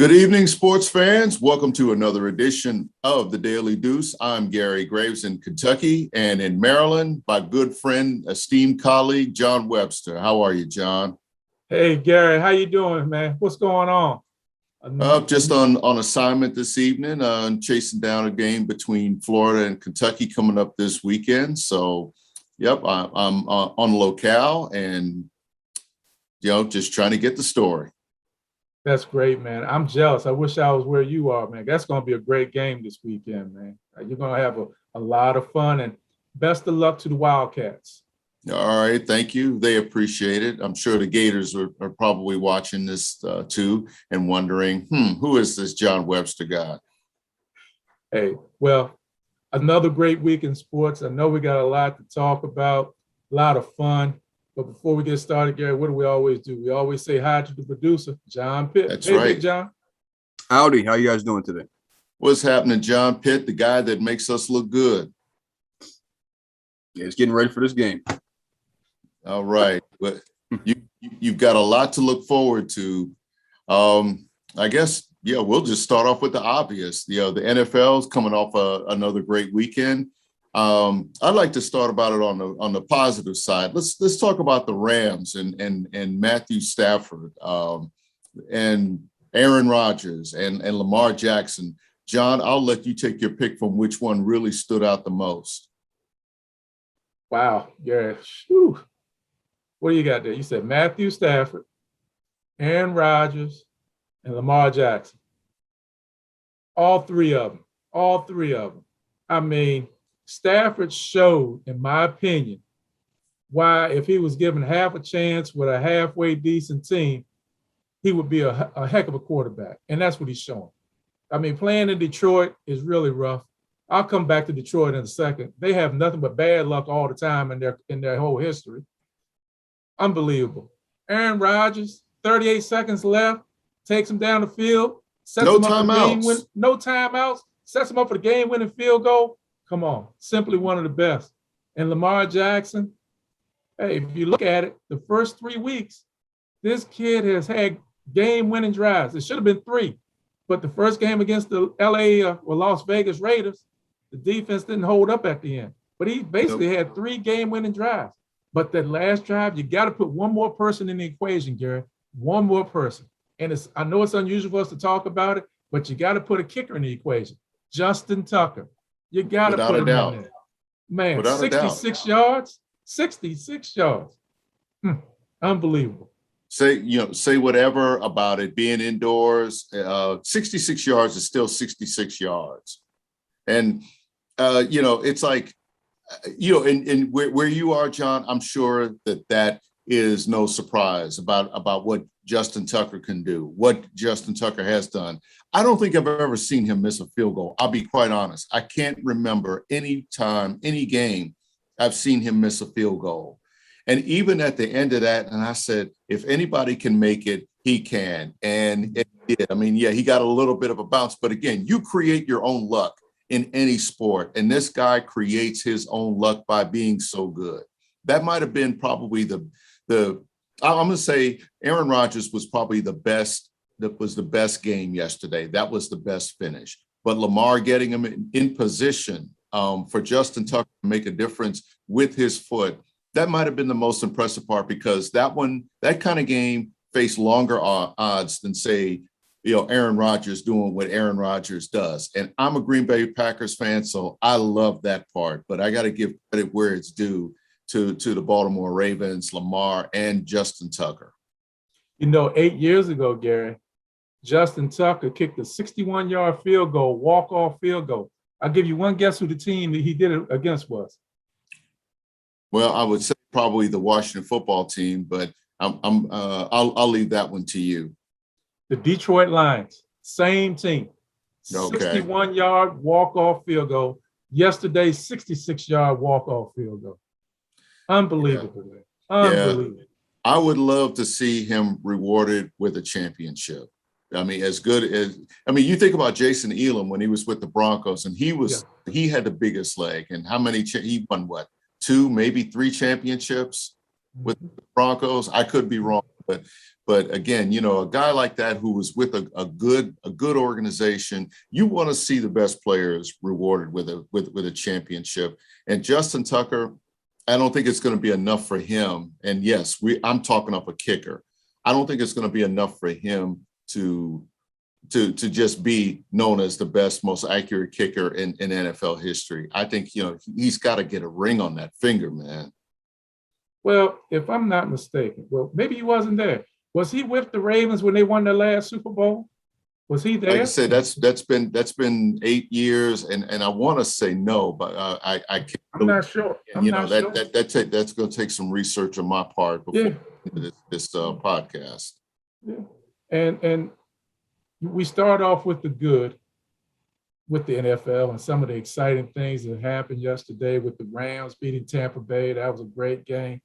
Good evening, sports fans. Welcome to another edition of the Daily Deuce. I'm Gary Graves in Kentucky, and in Maryland, my good friend, esteemed colleague, John Webster. How are you, John? Hey, Gary, how you doing, man? What's going on? Just on assignment this evening, chasing down a game between Florida and Kentucky coming up this weekend. So, yep, I'm on locale and, just trying to get the story. That's great, man. I'm jealous. I wish I was where you are, man. That's going to be a great game this weekend, man. You're going to have a lot of fun, and best of luck to the Wildcats. All right, thank you. They appreciate it. I'm sure the Gators are probably watching this too and wondering, who is this John Webster guy? Hey, well, another great week in sports. I know we got a lot to talk about, a lot of fun. But before we get started, Gary, what do we always do? We always say hi to the producer, John Pitt. That's right. Big John. Howdy. How you guys doing today? What's happening, John Pitt, the guy that makes us look good? Yeah, it's getting ready for this game. All right. But you've got a lot to look forward to. I guess, we'll just start off with the obvious. The NFL's coming off another great weekend. I'd like to start about it on the positive side. Let's talk about the Rams and Matthew Stafford and Aaron Rodgers and Lamar Jackson. John, I'll let you take your pick from which one really stood out the most. Wow, yeah. Whew. What do you got there? You said Matthew Stafford, Aaron Rodgers, and Lamar Jackson. All three of them. I mean, Stafford showed, in my opinion, why if he was given half a chance with a halfway decent team, he would be a heck of a quarterback. And that's what he's showing. I mean, playing in Detroit is really rough. I'll come back to Detroit in a second. They have nothing but bad luck all the time in their whole history. Unbelievable. Aaron Rodgers, 38 seconds left, takes him down the field, sets him up for the game win. No timeouts, sets him up for the game-winning field goal. Come on, simply one of the best. And Lamar Jackson, hey, if you look at it, the first 3 weeks, this kid has had game-winning drives. It should have been 3, but the first game against the Las Vegas Raiders, the defense didn't hold up at the end. But he basically had 3 game-winning drives. But that last drive, you got to put one more person in the equation, Gary. One more person. And I know it's unusual for us to talk about it, but you got to put a kicker in the equation. Justin Tucker. You got to put him in there. Man, 66 yards. 66 yards. Unbelievable. Say whatever about it being indoors. 66 yards is still 66 yards. And, it's like, and where you are, John, I'm sure that is no surprise about what Justin Tucker can do, what Justin Tucker has done. I don't think I've ever seen him miss a field goal. I'll be quite honest. I can't remember any time, any game I've seen him miss a field goal. And even at the end of that, and I said, if anybody can make it, he can. And it did. I mean, he got a little bit of a bounce. But again, you create your own luck in any sport. And this guy creates his own luck by being so good. That might have been probably I'm going to say Aaron Rodgers was probably the best. That was the best game yesterday. That was the best finish. But Lamar getting him in position for Justin Tucker to make a difference with his foot, that might have been the most impressive part, because that kind of game faced longer odds than, say, Aaron Rodgers doing what Aaron Rodgers does. And I'm a Green Bay Packers fan, so I love that part. But I got to give credit where it's due to the Baltimore Ravens, Lamar, and Justin Tucker. 8 years ago, Gary, Justin Tucker kicked a 61-yard field goal, walk-off field goal. I'll give you one guess who the team that he did it against was. Well, I would say probably the Washington football team, but I'll leave that one to you. The Detroit Lions, same team. Okay. 61-yard walk-off field goal. Yesterday, 66-yard walk-off field goal. Unbelievable. Yeah. Unbelievable. I would love to see him rewarded with a championship. I mean, you think about Jason Elam when he was with the Broncos, and he had the biggest leg. And how many, he won what, 2, maybe 3 championships with the Broncos? I could be wrong. But again, a guy like that who was with a good organization, you want to see the best players rewarded with a championship. And Justin Tucker, I don't think it's going to be enough for him. And yes, I'm talking up a kicker. I don't think it's going to be enough for him to just be known as the best, most accurate kicker in NFL history. I think, he's got to get a ring on that finger, man. Well, if I'm not mistaken, well, maybe he wasn't there. Was he with the Ravens when they won their last Super Bowl? Was he there? Like I said, that's been 8 years, and I want to say no, but I can't. I'm not sure. That's going to take some research on my part before this podcast. Yeah. And we start off with the good with the NFL and some of the exciting things that happened yesterday with the Rams beating Tampa Bay. That was a great game.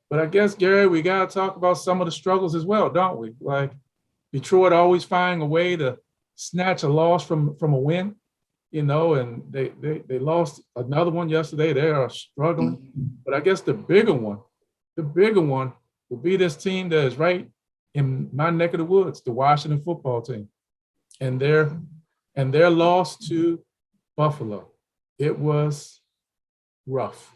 But I guess, Gary, we got to talk about some of the struggles as well, don't we? Like Detroit always finding a way to snatch a loss from a win, and they lost another one yesterday. They are struggling. Mm-hmm. But I guess the bigger one will be this team that is right in my neck of the woods, the Washington football team. And their loss to Buffalo. It was rough.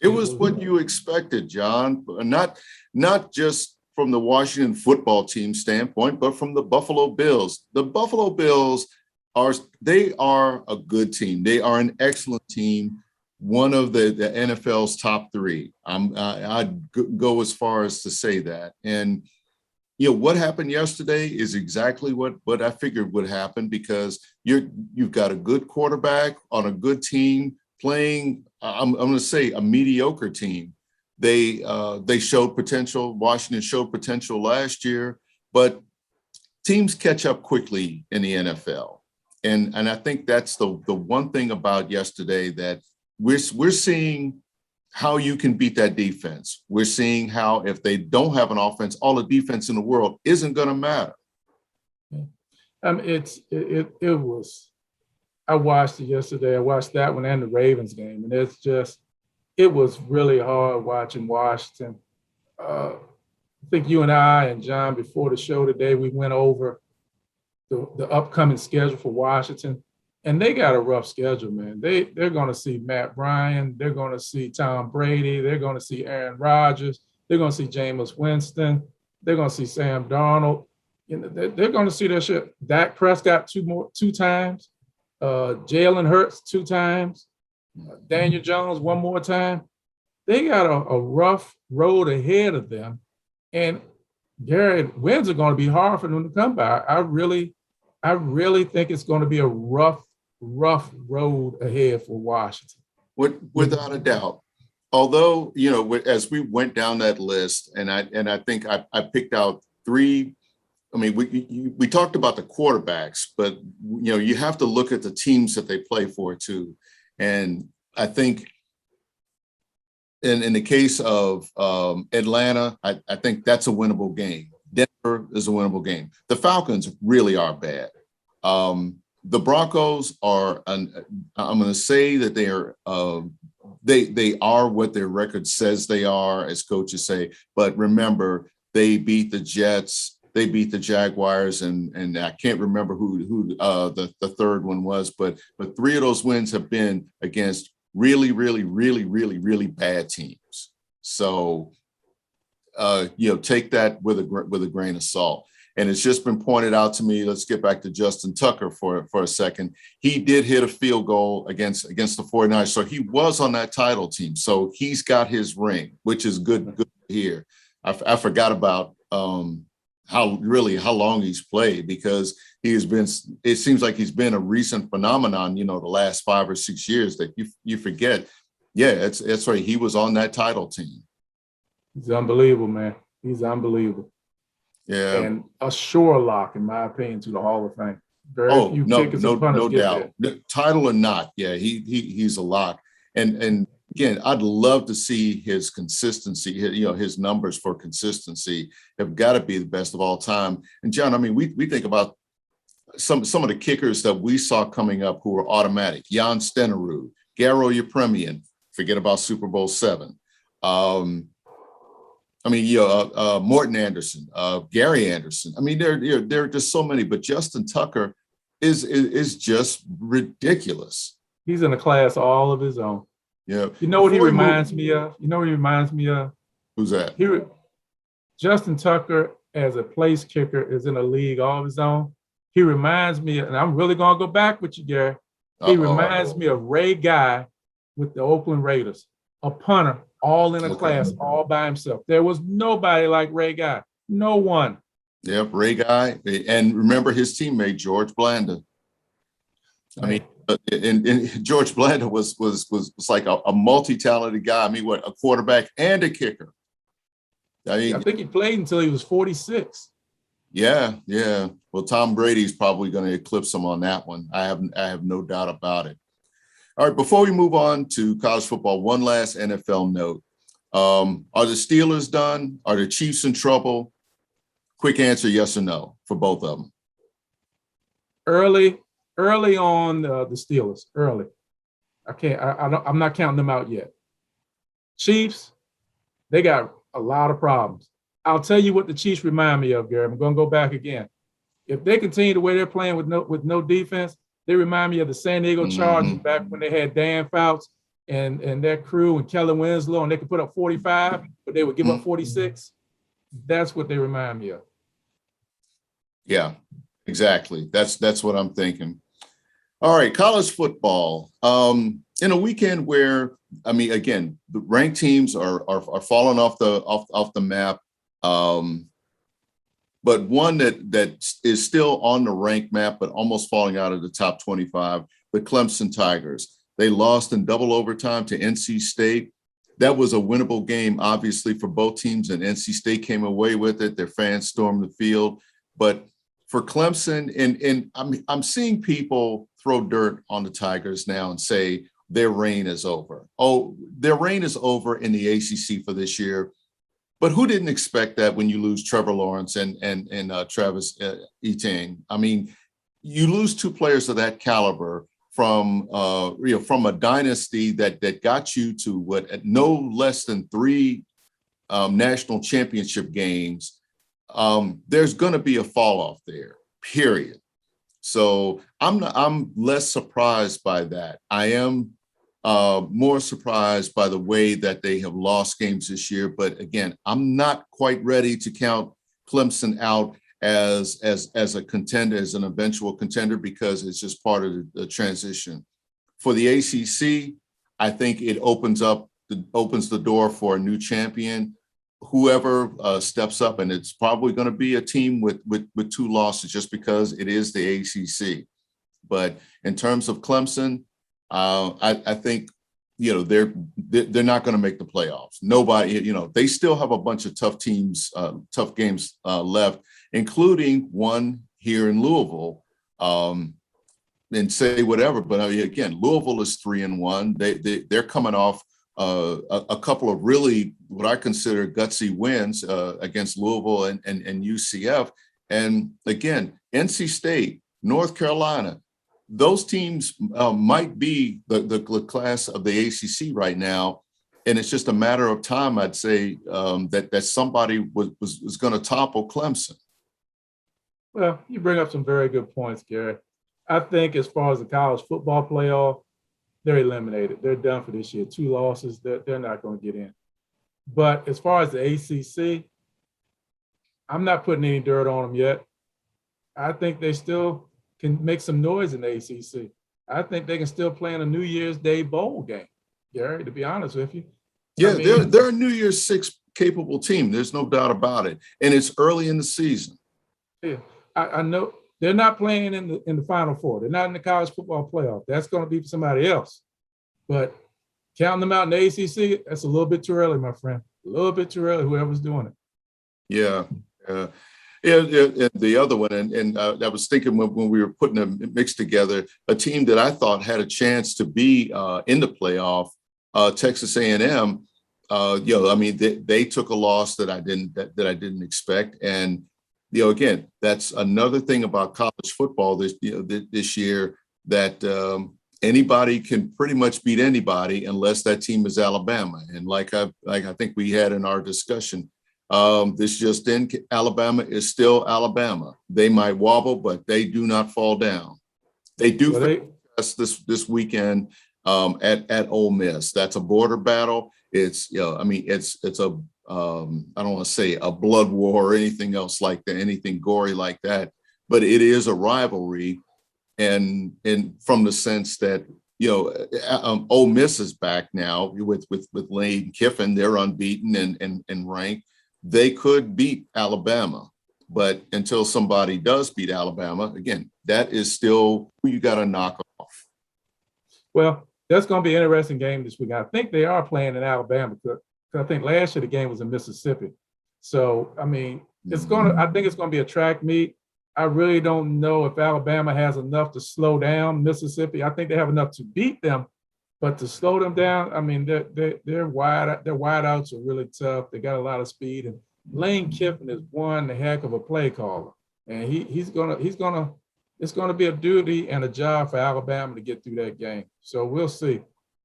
It was what you expected, John, not just from the Washington football team standpoint, but from the Buffalo Bills. The Buffalo Bills are a good team. They are an excellent team, one of the NFL's top 3. I'd go as far as to say that. And what happened yesterday is exactly what I figured would happen, because you've got a good quarterback on a good team playing. I'm going to say a mediocre team. They showed potential. Washington showed potential last year, but teams catch up quickly in the NFL, and I think that's the one thing about yesterday, that we're seeing how you can beat that defense. We're seeing how if they don't have an offense, all the defense in the world isn't going to matter. It was. I watched it yesterday. I watched that one and the Ravens game, and it was really hard watching Washington. I think you and I and John, before the show today, we went over the upcoming schedule for Washington. And they got a rough schedule, man. They're going to see Matt Ryan. They're going to see Tom Brady. They're going to see Aaron Rodgers. They're going to see Jameis Winston. They're going to see Sam Darnold. They're going to see their shit. Dak Prescott two times. Jalen Hurts 2 times. Daniel Jones 1 more time. They got a rough road ahead of them. And Gary, wins are going to be hard for them to come by. I really think it's going to be a rough road ahead for Washington. Without a doubt. Although, as we went down that list, and I think I picked out 3. I mean, we talked about the quarterbacks, but you have to look at the teams that they play for too. And I think in the case of Atlanta, I think that's a winnable game. Denver is a winnable game. The Falcons really are bad. The Broncos are, I'm going to say that they are what their record says they are, as coaches say. But remember, they beat the Jets, they beat the Jaguars, and I can't remember who the third one was. But 3 of those wins have been against really, really, really, really, really bad teams. So, take that with a grain of salt. And it's just been pointed out to me. Let's get back to Justin Tucker for a second. He did hit a field goal against the 49ers. So he was on that title team. So he's got his ring, which is good to hear. I forgot about how long he's played, because it seems like he's been a recent phenomenon, the last 5 or 6 years that you forget. Yeah, it's right. He was on that title team. He's unbelievable, man. He's unbelievable. Yeah. And a sure lock, in my opinion, to the Hall of Fame. No doubt. Title or not, yeah, he's a lock. And again, I'd love to see his consistency. His numbers for consistency have got to be the best of all time. And John, I mean, we think about some of the kickers that we saw coming up who were automatic. Jan Stenerud, Garo Yepremian. Forget about Super Bowl 7. I mean, Morton Anderson, Gary Anderson. I mean, there are just so many, but Justin Tucker is just ridiculous. He's in a class all of his own. Yeah. You know what he Before we move- reminds me of? You know what he reminds me of? Who's that? Justin Tucker, as a place kicker, is in a league all of his own. He reminds me, and I'm really going to go back with you, Gary. He reminds me of Ray Guy with the Oakland Raiders, a punter, all in a class, all by himself. There was nobody like Ray Guy. No one. Yep, Ray Guy. And remember his teammate, George Blanda. I mean, and George Blanda was like a multi-talented guy. I mean, what, a quarterback and a kicker. I mean, I think he played until he was 46. Yeah. Well, Tom Brady's probably going to eclipse him on that one. I have no doubt about it. All right, before we move on to college football, one last NFL note. Are the Steelers done? Are the Chiefs in trouble? Quick answer, yes or no, for both of them. Early on the Steelers, early. I'm not counting them out yet. Chiefs, they got a lot of problems. I'll tell you what the Chiefs remind me of, Gary. I'm going to go back again. If they continue the way they're playing with no defense, they remind me of the San Diego Chargers back when they had Dan Fouts and their crew and Kellen Winslow, and they could put up 45, but they would give up 46. That's what they remind me of. Yeah, exactly. That's what I'm thinking. All right, college football. In a weekend where, I mean, again, the ranked teams are falling off the map. But one that is still on the ranked map, but almost falling out of the top 25, the Clemson Tigers. They lost in double overtime to NC State. That was a winnable game, obviously, for both teams, and NC State came away with it. Their fans stormed the field. But for Clemson, and I'm seeing people throw dirt on the Tigers now and say their reign is over. Oh, their reign is over in the ACC for this year. But who didn't expect that when you lose Trevor Lawrence and Travis Etienne? I mean, you lose two players of that caliber from a dynasty that got you to no less than 3 national championship games. There's going to be a fall off there, period. So I'm less surprised by that. I am more surprised by the way that they have lost games this year. But again, I'm not quite ready to count Clemson out as a contender, as an eventual contender, because it's just part of the transition. For the ACC, I think it opens the door for a new champion, whoever steps up, and it's probably going to be a team with 2 losses just because it is the ACC. But in terms of Clemson, I think, they're not going to make the playoffs. Nobody, they still have a bunch of tough games left, including one here in Louisville. And say whatever, but again, Louisville is 3-1. They're coming off a couple of really what I consider gutsy wins against Louisville and UCF. And again, NC State, North Carolina, those teams might be the class of the ACC right now. And it's just a matter of time, I'd say, that somebody was going to topple Clemson. Well, you bring up some very good points, Gary. I think as far as the college football playoff, they're eliminated. They're done for this year. 2 losses, they're not going to get in. But as far as the ACC, I'm not putting any dirt on them yet. I think they still can make some noise in the ACC. I think they can still play in a New Year's Day bowl game, Gary, to be honest with you. Yeah, they're a New Year's Six capable team. There's no doubt about it. And it's early in the season. Yeah, I know they're not playing in the Final Four. They're not in the college football playoff. That's going to be for somebody else. But counting them out in the ACC, that's a little bit too early, my friend. A little bit too early, whoever's doing it. Yeah. The other one, and I was thinking when we were putting a mix together, a team that I thought had a chance to be in the playoff, Texas A&M. I mean, they took a loss that I didn't expect, and again, that's another thing about college football this year, that anybody can pretty much beat anybody unless that team is Alabama. And like I think we had in our discussion, This just in, Alabama is still Alabama. They might wobble, but they do not fall down. They do face us this weekend at Ole Miss. That's a border battle. It's, I mean, it's a I don't want to say a blood war or anything else like that, anything gory like that, but it is a rivalry, and from the sense that Ole Miss is back now with Lane Kiffin. They're unbeaten and ranked. They could beat Alabama, but until somebody does beat Alabama, again, that is still who you got to knock off. Well, that's going to be an interesting game this week. I think they are playing in Alabama because I think last year the game was in Mississippi. So, I mean, I think it's going to be a track meet. I really don't know if Alabama has enough to slow down Mississippi. I think they have enough to beat them, but to slow them down, I mean, their wideouts are really tough. They got a lot of speed, and Lane Kiffin is one heck of a play caller, and it's gonna be a duty and a job for Alabama to get through that game. So we'll see.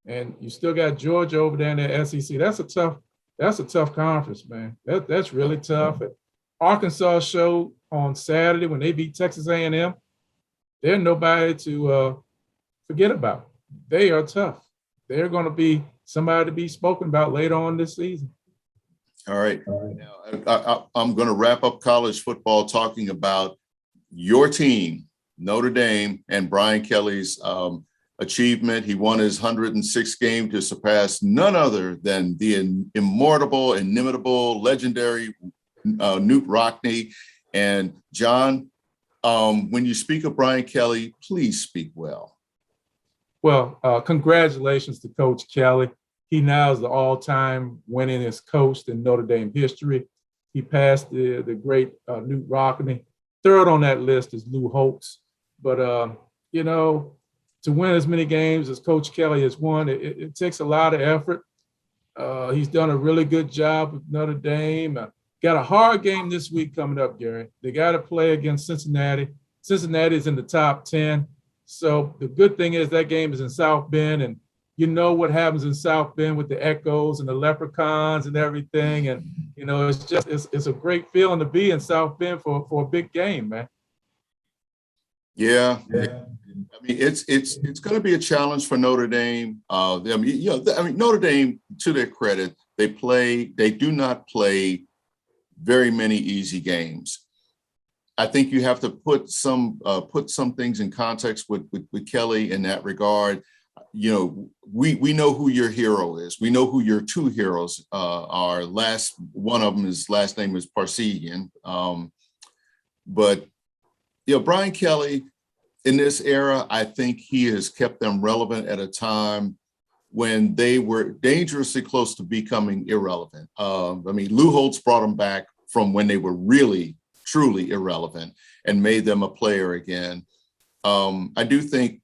And you still got Georgia over there in the SEC. That's a tough conference, man. That's really tough. And Arkansas showed on Saturday when they beat Texas A&M. They're nobody to forget about. They are tough. They're going to be somebody to be spoken about later on this season. All right. Now, I'm going to wrap up college football talking about your team, Notre Dame, and Brian Kelly's achievement. He won his 106th game to surpass none other than the immortal, inimitable, legendary Newt Rockne. And John, when you speak of Brian Kelly, please speak well. Well, congratulations to Coach Kelly. He now is the all-time winningest coach in Notre Dame history. He passed the great Newt Rockne. Third on that list is Lou Holtz. But, to win as many games as Coach Kelly has won, it takes a lot of effort. He's done a really good job with Notre Dame. Got a hard game this week coming up, Gary. They got to play against Cincinnati. Cincinnati is in the top 10. So the good thing is that game is in South Bend, and you know what happens in South Bend with the echoes and the leprechauns and everything. And, it's a great feeling to be in South Bend for a big game, man. Yeah. I mean, it's going to be a challenge for Notre Dame. Notre Dame, to their credit, they do not play very many easy games. I think you have to put some things in context with Kelly in that regard. We know who your hero is. We know who your two heroes are. One of them, his last name is Parsegian. But Brian Kelly, in this era, I think he has kept them relevant at a time when they were dangerously close to becoming irrelevant. Lou Holtz brought them back from when they were really, truly irrelevant and made them a player again. I do think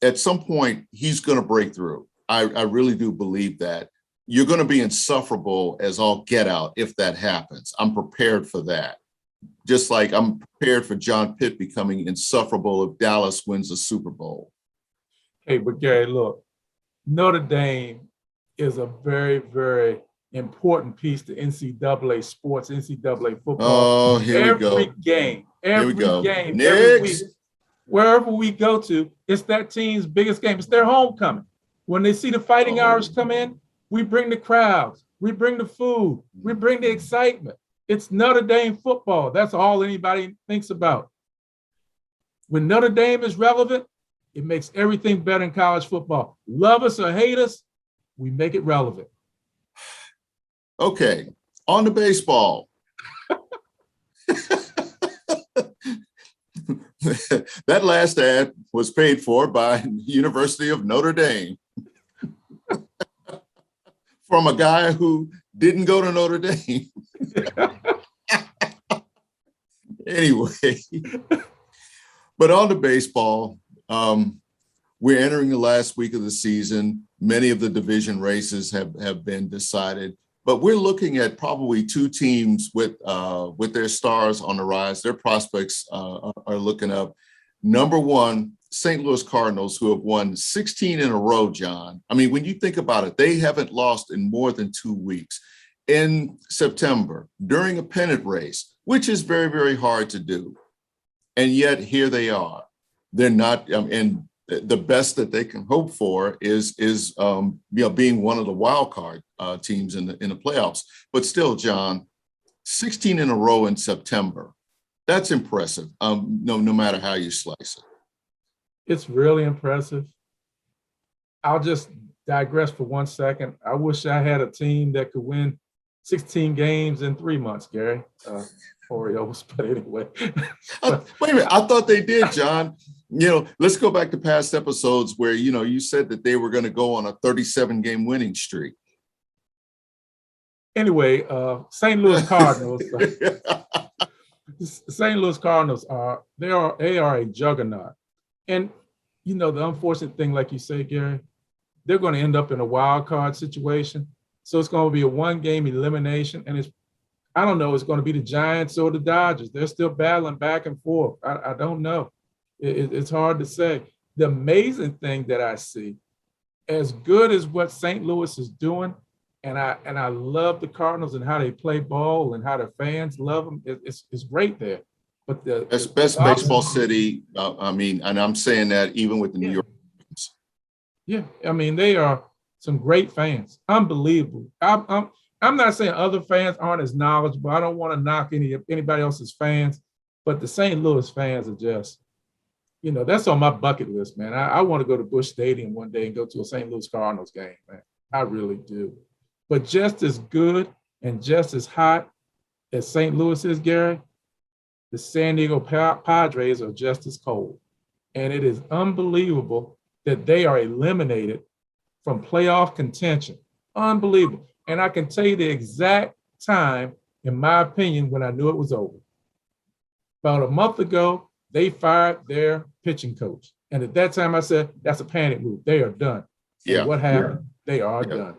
at some point he's going to break through. I really do believe that. You're going to be insufferable as all get out if that happens. I'm prepared for that. Just like I'm prepared for John Pitt becoming insufferable if Dallas wins the Super Bowl. Hey, but Gary, look, Notre Dame is a very, very important piece to NCAA sports, NCAA football. Oh, here we go. Every game, every week, wherever we go to, it's that team's biggest game. It's their homecoming. When they see the Fighting Irish come in, we bring the crowds, we bring the food, we bring the excitement. It's Notre Dame football. That's all anybody thinks about. When Notre Dame is relevant, it makes everything better in college football. Love us or hate us, we make it relevant. Okay, on to baseball. That last ad was paid for by University of Notre Dame from a guy who didn't go to Notre Dame. Anyway, but on to baseball. We're entering the last week of the season. Many of the division races have been decided, but we're looking at probably two teams with their stars on the rise. Their prospects are looking up. Number one, St. Louis Cardinals, who have won 16 in a row, John. I mean, when you think about it, they haven't lost in more than 2 weeks. in September during a pennant race, which is very, very hard to do. And yet here they are. They're not, and the best that they can hope for is being one of the wild card teams in the playoffs. But still, John, 16 in a row in September. That's impressive. No matter how you slice it. It's really impressive. I'll just digress for 1 second. I wish I had a team that could win 16 games in 3 months, Gary. Orioles, but anyway. Wait a minute. I thought they did, John. Let's go back to past episodes where, you said that they were going to go on a 37-game winning streak. Anyway, St. Louis Cardinals. St. Louis Cardinals they are a juggernaut. And, the unfortunate thing, like you say, Gary, they're going to end up in a wild card situation. So it's going to be a 1-game elimination. And I don't know, it's going to be the Giants or the Dodgers. They're still battling back and forth. I don't know. It's hard to say. The amazing thing that I see, as good as what St. Louis is doing, and I love the Cardinals and how they play ball and how their fans love them. It's great there. But the best baseball city. And I'm saying that even with the New York. Yeah, they are some great fans. Unbelievable. I'm not saying other fans aren't as knowledgeable. I don't want to knock anybody else's fans, but the St. Louis fans are just, that's on my bucket list, man. I want to go to Busch Stadium one day and go to a St. Louis Cardinals game, man. I really do. But just as good and just as hot as St. Louis is, Gary, the San Diego Padres are just as cold. And it is unbelievable that they are eliminated from playoff contention. Unbelievable. And I can tell you the exact time, in my opinion, when I knew it was over. About a month ago, they fired their pitching coach. And at that time, I said, that's a panic move. They are done. Yeah. And what happened? Yeah. They are done.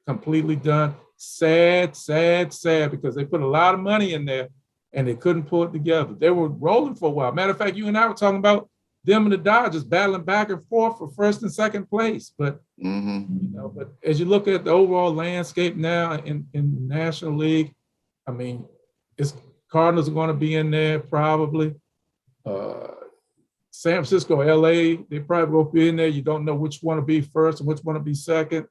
Completely done. Sad, sad, sad, because they put a lot of money in there and they couldn't pull it together. They were rolling for a while. Matter of fact, you and I were talking about them and the Dodgers battling back and forth for first and second place. But, but as you look at the overall landscape now in the National League, it's Cardinals are going to be in there probably. San Francisco, LA, they probably will be in there. You don't know which one will be first and which one will be second.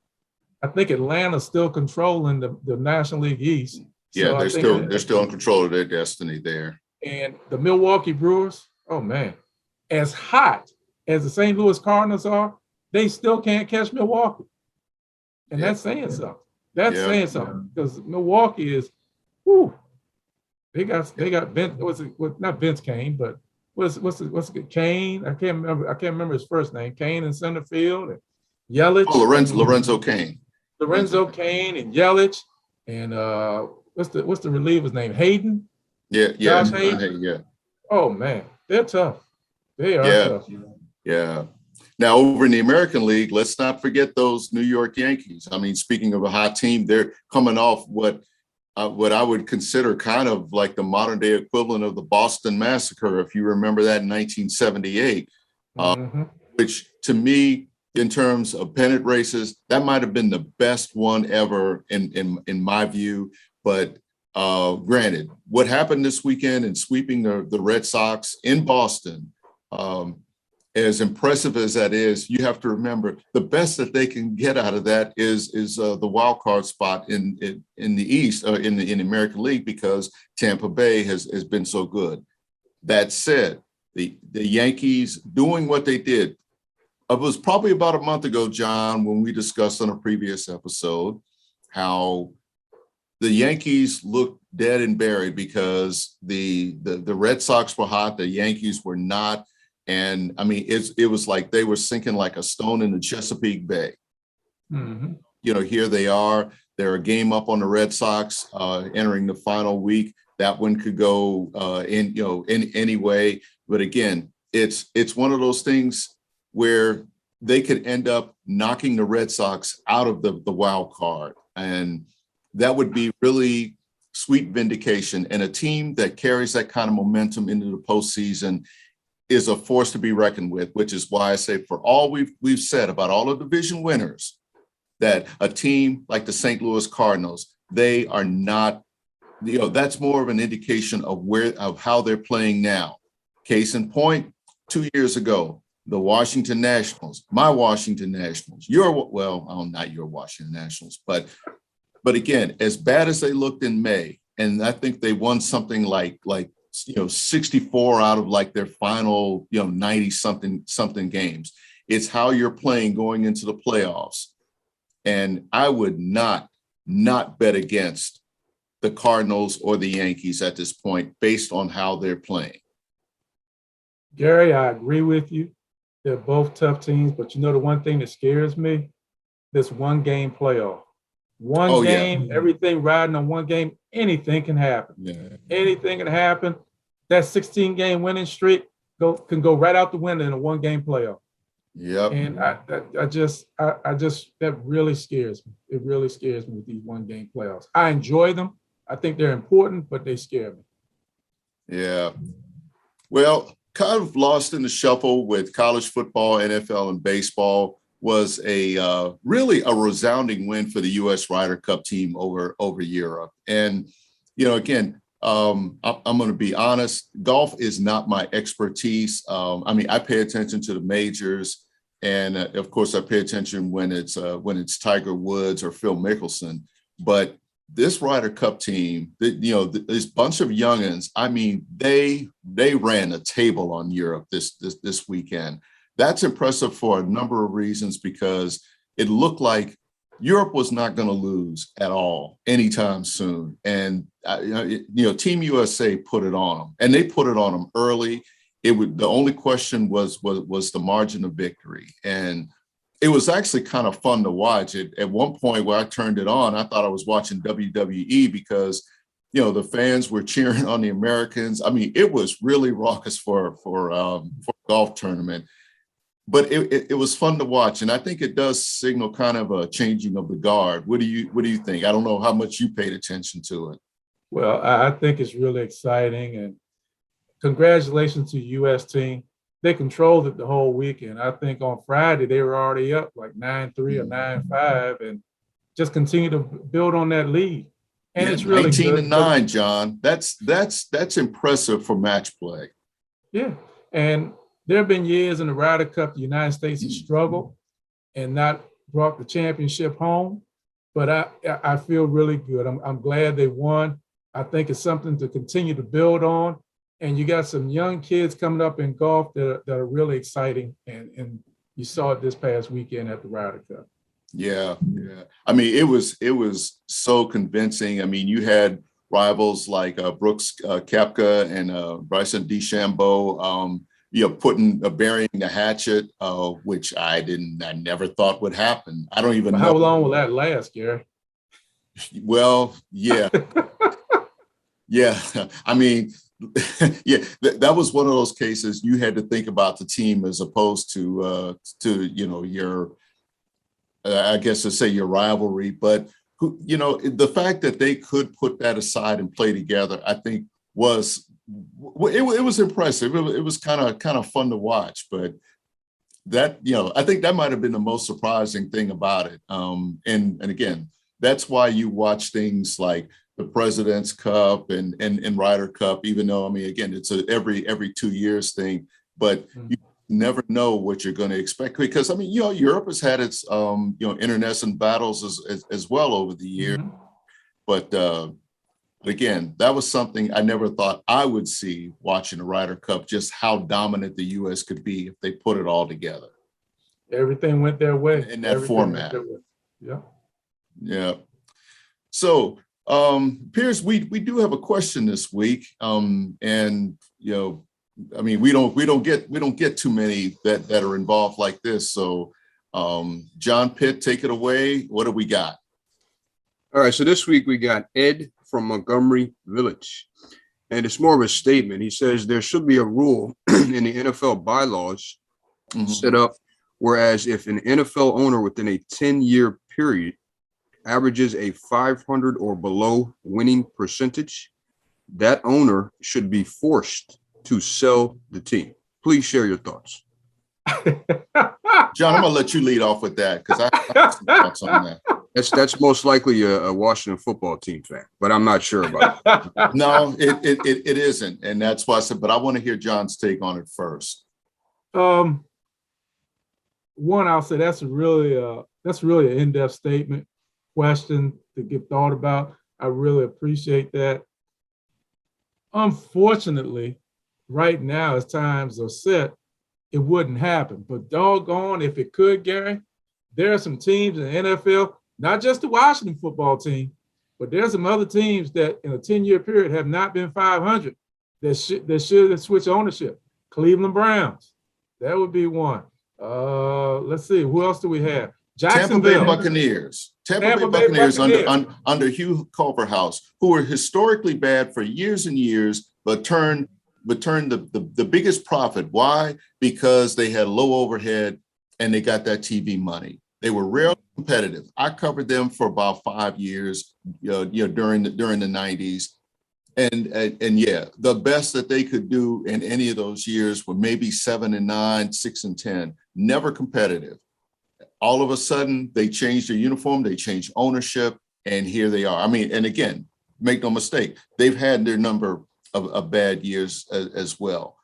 I think Atlanta's still controlling the National League East. Yeah, so they're still in control of their destiny there. And the Milwaukee Brewers, oh man, as hot as the St. Louis Cardinals are, they still can't catch Milwaukee. And that's saying something. That's saying something, because Milwaukee is, they got Vince, not Vince Kane, but what's it, Kane? I can't remember his first name. Kane in center field and Yelich. Oh, Lorenzo Kane. Lorenzo Kane and Yelich and what's the reliever's name? Hayden? Yeah. Josh Hayden? Yeah. Oh man, they're tough. They are tough. Yeah. Now over in the American League, let's not forget those New York Yankees. Speaking of a hot team, they're coming off what I would consider kind of like the modern day equivalent of the Boston Massacre, if you remember that in 1978, which to me, in terms of pennant races, that might have been the best one ever in my view. But granted, what happened this weekend in sweeping the Red Sox in Boston, as impressive as that is, you have to remember the best that they can get out of that is the wild card spot in the East, in the American League, because Tampa Bay has been so good. That said, the Yankees doing what they did. It was probably about a month ago, John, when we discussed on a previous episode how the Yankees looked dead and buried because the Red Sox were hot, the Yankees were not. And it was like they were sinking like a stone in the Chesapeake Bay. Here they are. They're a game up on the Red Sox entering the final week. That one could go in any way. But again, it's one of those things where they could end up knocking the Red Sox out of the wild card. And that would be really sweet vindication. And a team that carries that kind of momentum into the postseason is a force to be reckoned with, which is why I say, for all we've said about all the division winners, that a team like the St. Louis Cardinals they are not, that's more of an indication of how they're playing now. Case in point, 2 years ago, the Washington Nationals, my Washington Nationals, not your Washington Nationals, but again, as bad as they looked in May, and I think they won something like 64 out of like their final 90 something games. It's how you're playing going into the playoffs, and I would not bet against the Cardinals or the Yankees at this point based on how they're playing. Gary, I agree with you. They're both tough teams, but the one thing that scares me, this one game playoff. One game, everything riding on one game, anything can happen. Yeah. Anything can happen. That 16-game winning streak can go right out the window in a one-game playoff. Yep. And I just that really scares me. It really scares me with these one-game playoffs. I enjoy them. I think they're important, but they scare me. Yeah. Well, kind of lost in the shuffle with college football, NFL, and baseball was really a resounding win for the U.S. Ryder Cup team over Europe. And, again, I'm going to be honest, golf is not my expertise. I pay attention to the majors. And of course, I pay attention when it's Tiger Woods or Phil Mickelson. But this Ryder Cup team, this bunch of youngins, they ran a table on Europe this weekend. That's impressive for a number of reasons, because it looked like Europe was not going to lose at all anytime soon. And, Team USA put it on them, and they put it on them early. The only question was the margin of victory. And it was actually kind of fun to watch it. At one point where I turned it on, I thought I was watching WWE because, the fans were cheering on the Americans. It was really raucous for a golf tournament. But it was fun to watch, and I think it does signal kind of a changing of the guard. What do you think? I don't know how much you paid attention to it. Well, I think it's really exciting, and congratulations to the U.S. team. They controlled it the whole weekend. I think on Friday they were already up like 9-3 or 9-5, and just continue to build on that lead. And it's really 19-9, John. That's impressive for match play. Yeah, and there have been years in the Ryder Cup the United States has struggled and not brought the championship home, but I feel really good. I'm glad they won. I think it's something to continue to build on, and you got some young kids coming up in golf that are really exciting, and you saw it this past weekend at the Ryder Cup. Yeah. It was so convincing. You had rivals like Brooks Koepka and Bryson DeChambeau, burying the hatchet, which I never thought would hapen. I don't even know. How long will that last, Gary? Well, yeah. Yeah. That was one of those cases you had to think about the team as opposed to your, I guess to say your rivalry, but the fact that they could put that aside and play together, I think it was impressive. It was kind of fun to watch, but that, I think that might've been the most surprising thing about it. And again, that's why you watch things like the President's Cup and Ryder Cup, even though, again, it's every 2 years thing, but you never know what you're going to expect because, Europe has had its, internecine battles as well over the years, but again, that was something I never thought I would see watching the Ryder Cup, just how dominant the U.S. could be if they put it all together. Everything went their way. In that format. Yeah. Yeah. So, Piers, we do have a question this week. And, we don't get too many that are involved like this. So, John Pitt, take it away. What do we got? All right. So this week we got Ed from Montgomery Village. And it's more of a statement. He says there should be a rule in the NFL bylaws set up, whereas if an NFL owner within a 10-year period averages a 500 or below winning percentage, that owner should be forced to sell the team. Please share your thoughts. John, I'm going to let you lead off with that because I have some thoughts on that. That's most likely a Washington football team fan, but I'm not sure about it. No, it isn't. And that's why I said, but I want to hear John's take on it first. One, I'll say that's really an in-depth statement, question to give thought about. I really appreciate that. Unfortunately, right now, as times are set, it wouldn't happen. But doggone, if it could, Gary, there are some teams in the NFL, not just the Washington football team, but there's some other teams that in a 10-year period have not been 500 that should switch ownership. Cleveland Browns, that would be one. Let's see, who else do we have? Tampa Bay Buccaneers. Tampa Bay Buccaneers under Hugh Culverhouse, who were historically bad for years and years, but turned the biggest profit. Why? Because they had low overhead and they got that TV money. They were real competitive. I covered them for about 5 years, during the 90s. And yeah, the best that they could do in any of those years were maybe 7-9, 6-10, never competitive. All of a sudden, they changed their uniform, they changed ownership, and here they are. I mean, and again, make no mistake, they've had their number of bad years as well.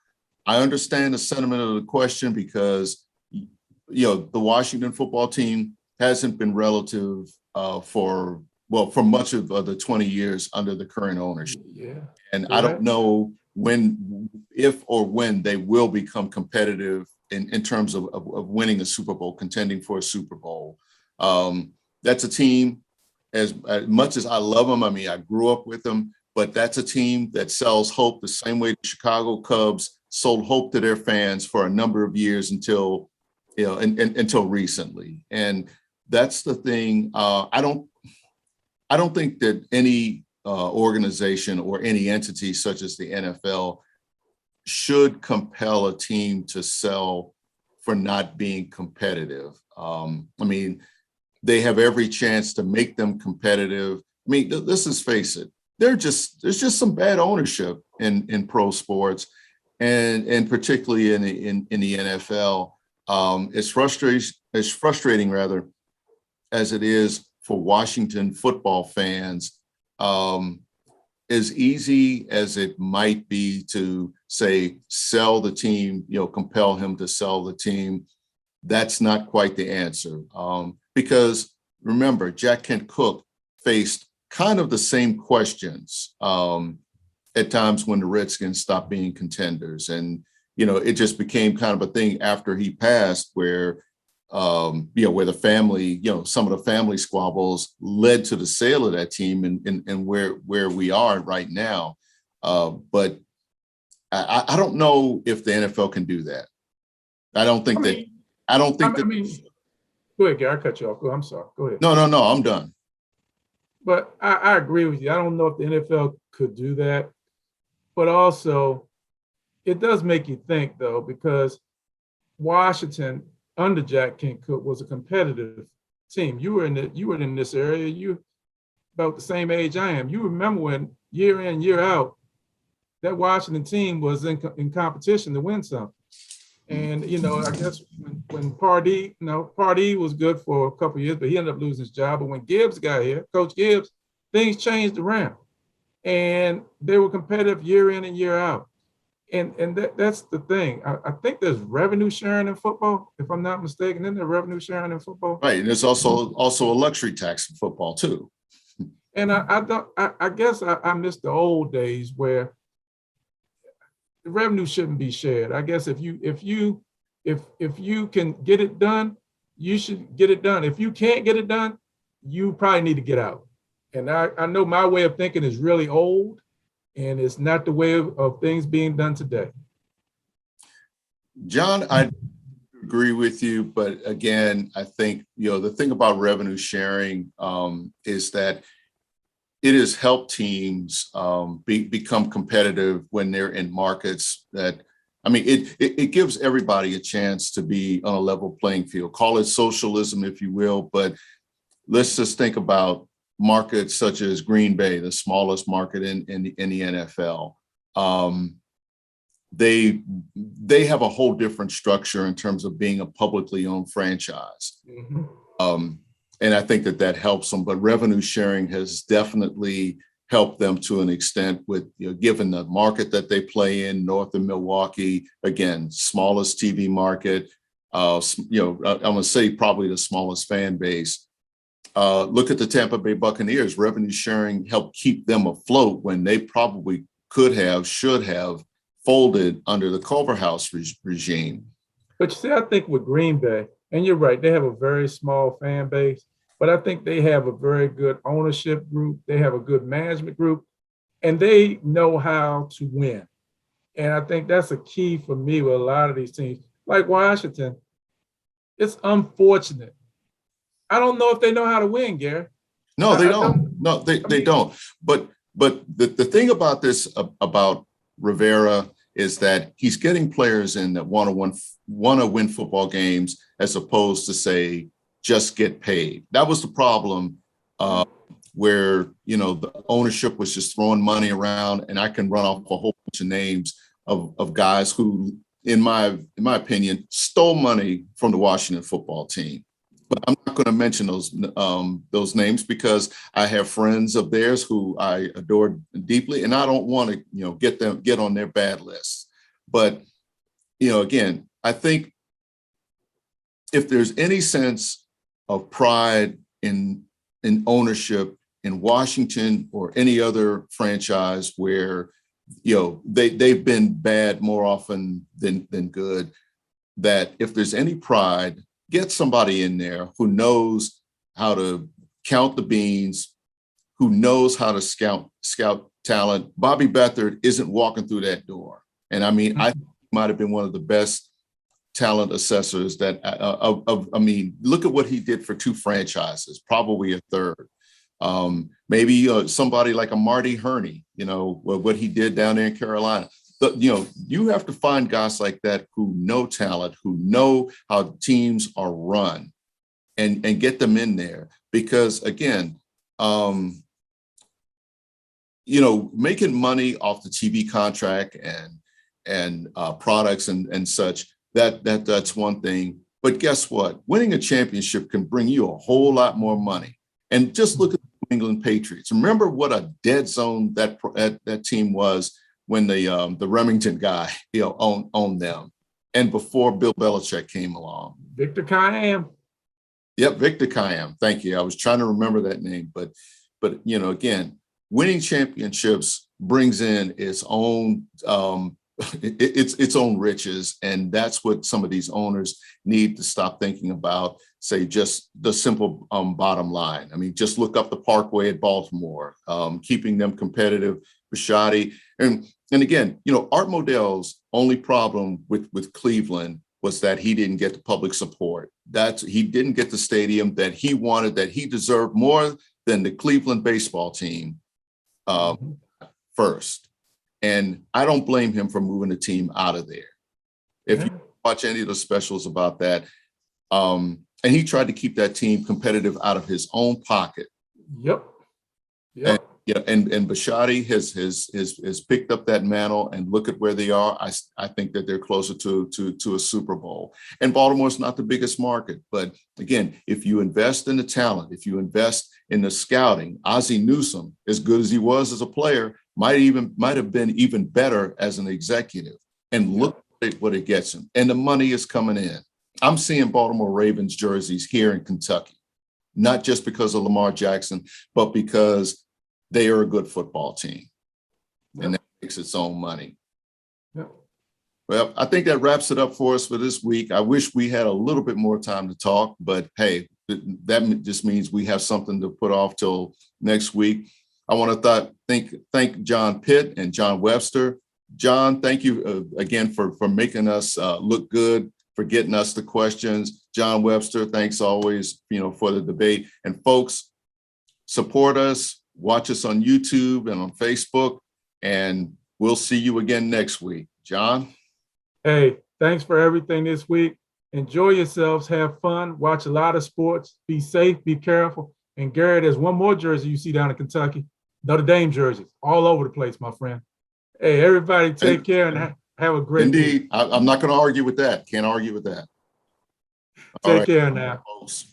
I understand the sentiment of the question because, the Washington football team hasn't been relative for much of the 20 years under the current ownership. Yeah. And I don't know if or when they will become competitive in terms of winning a Super Bowl, contending for a Super Bowl. That's a team, as much as I love them, I mean, I grew up with them, but that's a team that sells hope the same way the Chicago Cubs sold hope to their fans for a number of years until recently. And that's the thing. I don't think that any organization or any entity such as the NFL should compel a team to sell for not being competitive. I mean, they have every chance to make them competitive. I mean, let's face it. There's just some bad ownership in pro sports, and particularly in the NFL. It's frustrating rather, as it is for Washington football fans. As easy as it might be to say, sell the team, compel him to sell the team, that's not quite the answer. Because remember, Jack Kent Cooke faced kind of the same questions at times when the Redskins stopped being contenders. And, it just became kind of a thing after he passed where where the family, some of the family squabbles led to the sale of that team and where we are right now. But I don't know if the NFL can do that. I don't think that. Go ahead, Gary. I cut you off. I'm sorry. Go ahead. No, I'm done. But I agree with you. I don't know if the NFL could do that. But also, it does make you think, though, because Washington under Jack Kent Cooke was a competitive team. You were in this area. You about the same age I am. You remember when year in, year out, that Washington team was in competition to win something. And I guess when Pardee was good for a couple of years, but he ended up losing his job. But when Gibbs got here, Coach Gibbs, things changed around, and they were competitive year in and year out. And that's the thing. I think there's revenue sharing in football, if I'm not mistaken. Isn't there revenue sharing in football? Right, and there's also a luxury tax in football too. And I guess I miss the old days where the revenue shouldn't be shared. I guess if you can get it done, you should get it done. If you can't get it done, you probably need to get out. And I know my way of thinking is really old, and it's not the way of things being done today. John, I agree with you, but again, I think the thing about revenue sharing is that it has helped teams become competitive when they're in markets that, it gives everybody a chance to be on a level playing field. Call it socialism, if you will, but let's just think about markets such as Green Bay, the smallest market in the NFL. They have a whole different structure in terms of being a publicly owned franchise. Mm-hmm. And I think that that helps them, but revenue sharing has definitely helped them to an extent with, given the market that they play in, north of Milwaukee, again, smallest TV market, I'm going to say probably the smallest fan base. Look at the Tampa Bay Buccaneers. Revenue sharing helped keep them afloat when they probably should have folded under the Culverhouse regime. But you see, I think with Green Bay, and you're right, they have a very small fan base, but I think they have a very good ownership group. They have a good management group, and they know how to win. And I think that's a key for me with a lot of these teams. Like Washington, it's unfortunate. I don't know if they know how to win, Gary. No, they don't. No, they don't. But the thing about this, about Rivera, is that he's getting players in that want to win football games, as opposed to, say, just get paid. That was the problem, where the ownership was just throwing money around, and I can run off a whole bunch of names of guys who, in my opinion, stole money from the Washington football team. But I'm not going to mention those names, because I have friends of theirs who I adore deeply, and I don't want to get on their bad list. But again, I think if there's any sense of pride in ownership in Washington or any other franchise where they've been bad more often than good, that if there's any pride, get somebody in there who knows how to count the beans, who knows how to scout talent. Bobby Beathard isn't walking through that door. And I mean, I think he might have been one of the best talent assessors that, look at what he did for 2 franchises, probably a third. Maybe somebody like a Marty Herney, what he did down there in Carolina. But, you have to find guys like that who know talent, who know how teams are run, and get them in there. Because, again, making money off the TV contract and products and such, that's one thing. But guess what? Winning a championship can bring you a whole lot more money. And just look at the New England Patriots. Remember what a dead zone that team was when the Remington guy owned them, and before Bill Belichick came along. Victor Kiam. Yep, Victor Kiam. Thank you. I was trying to remember that name, but again, winning championships brings in its own its own riches, and that's what some of these owners need to stop thinking about. Say just the simple bottom line. I mean, just look up the Parkway at Baltimore, keeping them competitive. Bisciotti, and again, Art Modell's only problem with Cleveland was that he didn't get the public support. He didn't get the stadium that he wanted, that he deserved more than the Cleveland baseball team first. And I don't blame him for moving the team out of there. If you watch any of the specials about that, and he tried to keep that team competitive out of his own pocket. Yep. And Bisciotti has picked up that mantle, and look at where they are. I think that they're closer to a Super Bowl. And Baltimore's not the biggest market, but again, if you invest in the talent, if you invest in the scouting, Ozzie Newsome, as good as he was as a player, might have been even better as an executive. And look at what it gets him. And the money is coming in. I'm seeing Baltimore Ravens jerseys here in Kentucky, not just because of Lamar Jackson, but because they are a good football team, and that makes its own money. Yep. Well, I think that wraps it up for us for this week. I wish we had a little bit more time to talk, but hey, that just means we have something to put off till next week. I want to thank John Pitt and John Webster. John, thank you again for making us look good, for getting us the questions. John Webster, thanks always, for the debate. And folks, support us. Watch us on YouTube and on Facebook, and we'll see you again next week. John? Hey, thanks for everything this week. Enjoy yourselves, have fun, watch a lot of sports, be safe, be careful. And Gary, there's one more jersey you see down in Kentucky, Notre Dame jerseys, all over the place, my friend. Hey, everybody take care and have a great week. Indeed. I'm not going to argue with that. Can't argue with that. Take care now. Folks.